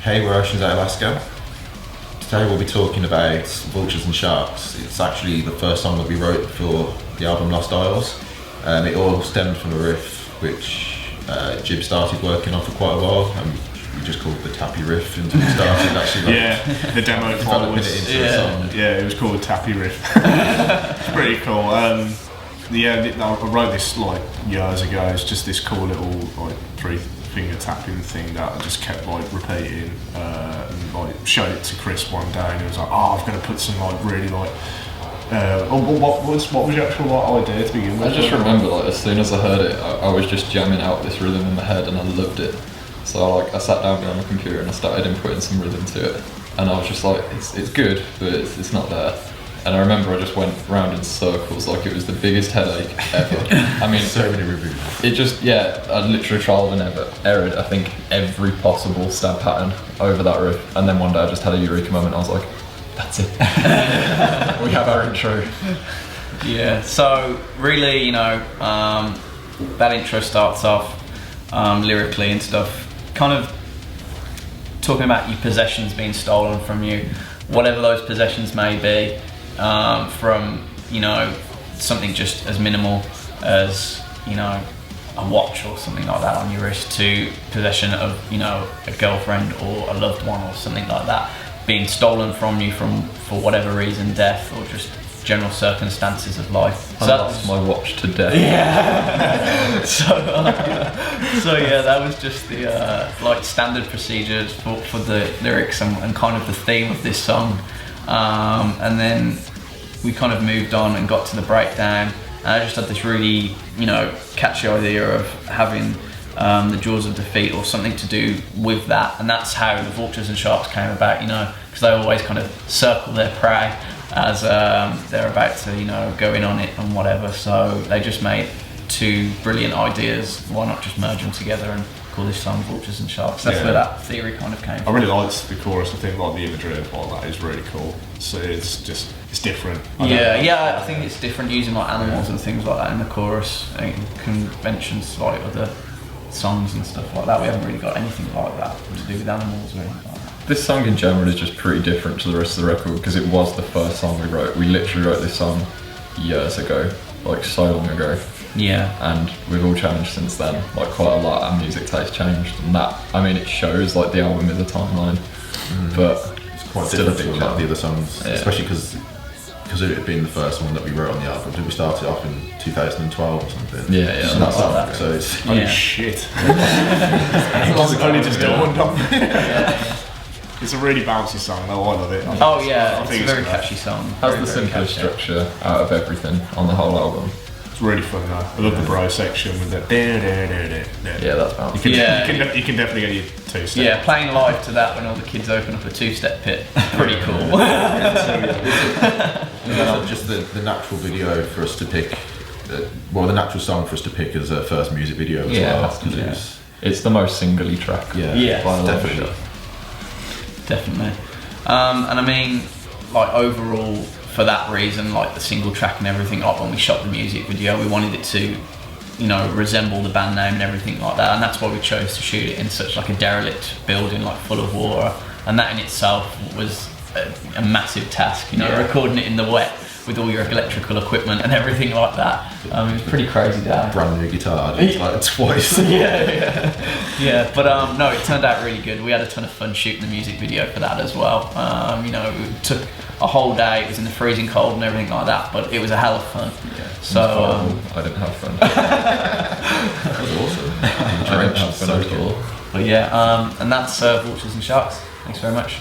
Hey, we're Oceans at Alaska. Today we'll be talking about Vultures and Sharks. It's actually the first song that we wrote for the album Lost Isles. It all stemmed from a riff which Jib started working on for quite a while, and we just called the Tappy riff until we started actually. Yeah, the demo file was it was called Tappy riff. It's pretty cool. I wrote this like years ago. It's just this cool little like 3-finger tapping thing that I just kept like repeating, and like showed it to Chris one day, and he was like, "Oh, I've got to put some like really like." What was the actual like, idea to begin with? I just remember like as soon as I heard it, I was just jamming out this rhythm in my head, and I loved it. So like I sat down behind my computer and I started inputting some rhythm to it, and I was just like, it's good, but it's not there. And I remember I just went round in circles like it was the biggest headache ever. I mean, so many reviews. It just, I literally trialed and errored, I think, every possible stab pattern over that riff. And then one day I just had a eureka moment. I was like, that's it. We have our intro. Yeah, so really, that intro starts off lyrically and stuff, kind of talking about your possessions being stolen from you, whatever those possessions may be. From something just as minimal as a watch or something like that on your wrist, to possession of a girlfriend or a loved one or something like that being stolen from you for whatever reason, death or just general circumstances of life. I lost my watch to death. Yeah. So yeah, that was just the like standard procedures for the lyrics and kind of the theme of this song. And then we kind of moved on and got to the breakdown, and I just had this really, catchy idea of having the Jaws of Defeat or something to do with that, and that's how the Vultures and Sharks came about, because they always kind of circle their prey as they're about to, go in on it and whatever, so they just made two brilliant ideas. Why not just merge them together and call this song Vultures and Sharks? That's where that theory kind of came from. I really liked the chorus. I think like the imagery and all that is really cool. So it's different. I think it's different using like animals and things like that in the chorus. I think conventions like other songs and stuff like that, we haven't really got anything like that to do with animals or anything like that. This song in general is just pretty different to the rest of the record because it was the first song we wrote. We literally wrote this song years ago, like so long ago. Yeah. And we've all changed since then, like quite a lot. Our music taste changed, and that, it shows like the album is a timeline, but it's quite different to a lot of the other songs, especially because it had been the first one that we wrote on the album. We started off in 2012 or something. Yeah, so that's like that. So it's holy shit. It's only just dawned on me. It's a really bouncy song though, I love it. It's a very catchy song. Has the simplest structure out of everything on the whole album. It's really fun though. I love the bro section with the yeah, that's bouncy. You can definitely get your two-step. Yeah, playing live to that when all the kids open up a two-step pit, pretty cool. Just the natural video for us to pick, the natural song for us to pick as a first music video as well. It's the most singly track. Yeah, definitely. Definitely. And like overall, for that reason, like the single track and everything, like when we shot the music video, we wanted it to, resemble the band name and everything like that, and that's why we chose to shoot it in such like a derelict building, like full of water, and that in itself was a massive task, recording it in the wet with all your electrical equipment and everything like that. It was pretty crazy day. Brand new guitar, like twice. Yeah. But no, it turned out really good. We had a ton of fun shooting the music video for that as well. It took a whole day. It was in the freezing cold and everything like that, but it was a hell of fun. Yeah. So I didn't have fun. That was awesome. I didn't have fun at all. But yeah, and that's Vultures and Sharks. Thanks very much.